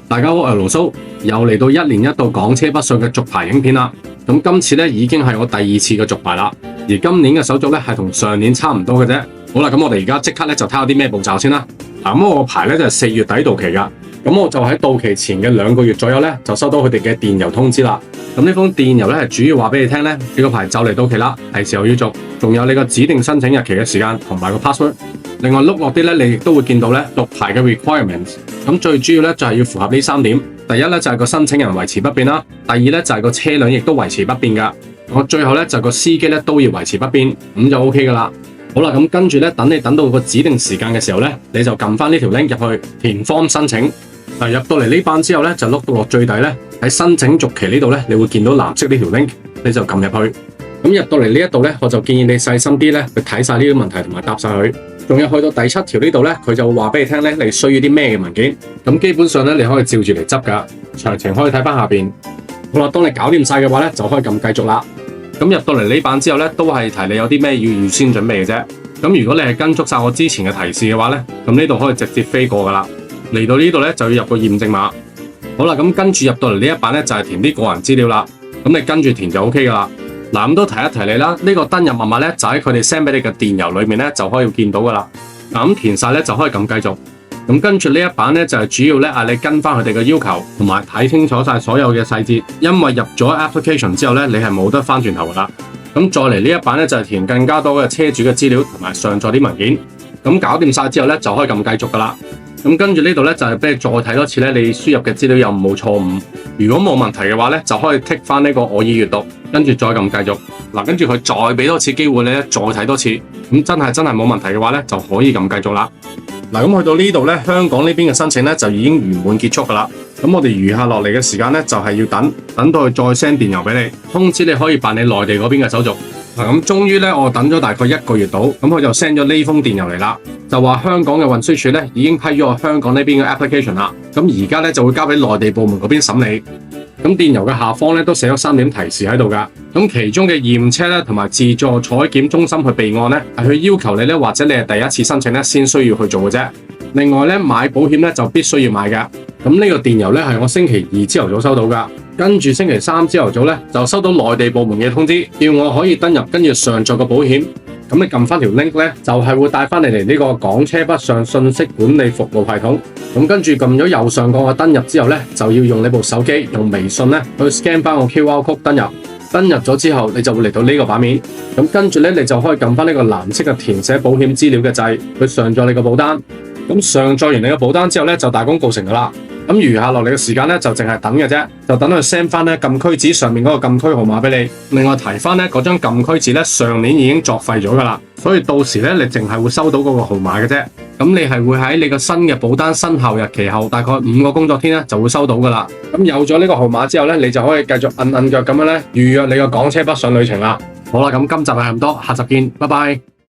大家好，我係盧蘇，又嚟到1年1度港車北上嘅續牌影片啦。咁今次咧已經係我第2次嘅續牌啦，而今年嘅手續咧係同上年差唔多嘅啫。好啦，咁我哋而家即刻咧就睇下啲咩步驟先啦。咁我個牌咧就係4月底到期噶，咁我就喺到期前嘅2個月左右咧就收到佢哋嘅電郵通知啦。咁呢封電郵咧係主要話俾你聽咧，你個牌就嚟到期啦，係時候要續，仲有你個指定申請日期嘅時間同埋個 password。另外碌落啲咧，你亦都會見到咧續牌嘅 requirements。咁最主要咧就係要符合呢3點。第一咧就係個申請人維持不變啦，第二咧就係個車輛亦都維持不變噶。我最後咧就個司機咧都要維持不變，咁就 OK 噶啦。好啦，咁跟住咧等你等到個指定時間嘅時候咧，你就撳翻呢條 link 入去填 form 申請。入到嚟呢版之後咧，就碌到落最底咧喺申請續期呢度咧，你會見到藍色呢條 link，你就撳入去。咁入到嚟呢一度咧，我就建議你細心啲咧去睇晒呢啲問題同埋答晒佢。仲有去到第7條呢度咧，佢就會話俾你聽咧，你需要啲咩嘅文件。咁基本上咧，你可以照住嚟執噶，詳情可以睇翻下邊。好啦，當你搞掂晒嘅話咧，就可以撳繼續啦。咁入到嚟呢版之後咧，都係提你有啲咩要預先準備嘅啫。咁如果你係跟足晒我之前嘅提示嘅話咧，咁呢度可以直接飛過噶啦。嚟到呢度咧就要入個驗證碼。好啦，咁跟住入到嚟呢一版咧就係填啲個人資料啦。咁你跟住填就 OK 噶啦。嗱，咁都提一提你啦，呢個登入密碼咧就喺佢哋 send 俾你嘅電郵裏面咧就可以見到噶啦。嗱，咁填晒咧就可以撳繼續。咁跟住呢一版咧就係主要咧嗌你跟翻佢哋嘅要求，同埋睇清楚晒所有嘅細節。因為入咗 application 之後咧，你係冇得翻轉頭噶啦。咁再嚟呢一版咧就係填更加多嘅車主嘅資料同埋上載啲文件。咁搞掂晒之後咧就可以撳繼續噶啦。咁跟住呢度咧就係俾你再睇多次咧，你輸入嘅資料有冇錯誤。如果冇問題嘅話咧，就可以剔翻呢個我已閱讀，跟住再撳繼續。嗱，跟住佢再俾多次機會你咧，再睇多次。咁真係冇問題嘅話咧，就可以撳繼續啦。嗱，咁去到呢度咧，香港呢邊嘅申請咧就已經圓滿結束噶啦。咁我哋餘下落嚟嘅時間咧，就係要等到佢再 send 電郵俾你，通知你可以辦理內地嗰邊嘅手續。嗱，咁終於咧，我等咗大概1個月到，咁佢就 send 咗呢封電郵嚟啦，就話香港嘅運輸署咧已經批咗我香港呢邊嘅 application 啦。咁而家咧就會交俾內地部門嗰邊審理。咁電郵嘅下方咧都寫咗3點提示喺度噶。咁其中嘅驗車咧同埋自助採檢中心去備案咧，係去要求你咧，或者你係第1次申請咧先需要去做嘅啫。另外咧，買保險咧就必須要買噶。咁呢個電郵咧係我星期2朝頭早收到噶，跟住星期3朝頭早咧就收到內地部門嘅通知，叫我可以登入跟住上載個保險。咁你撳翻條 link 咧，就係會帶翻你嚟呢個港車北上信息管理服務系統。咁跟住撳咗右上角嘅登入之後咧，就要用你部手機用微信咧去 scan 翻個 QR code 登入。登入咗之後，你就會嚟到呢個版面。咁跟住咧，你就可以撳翻呢個藍色嘅填寫保險資料嘅掣，去上載你個保單。咁上載完你個保單之後咧，就大功告成噶啦。咁餘下落嚟嘅時間咧，就淨係等嘅啫，就等佢 send 翻咧禁區紙上面嗰個禁區號碼俾你。另外提翻咧，嗰張禁區紙咧上年已經作廢咗噶啦，所以到時咧你淨係會收到嗰個號碼嘅啫。咁你係會喺你個新嘅保單生效日期後大概5個工作天咧就會收到噶啦。咁有咗呢個號碼之後咧，你就可以繼續摁腳咁樣咧預約你個港車北上旅程啦。好啦，咁今集係咁多，下集見，拜拜。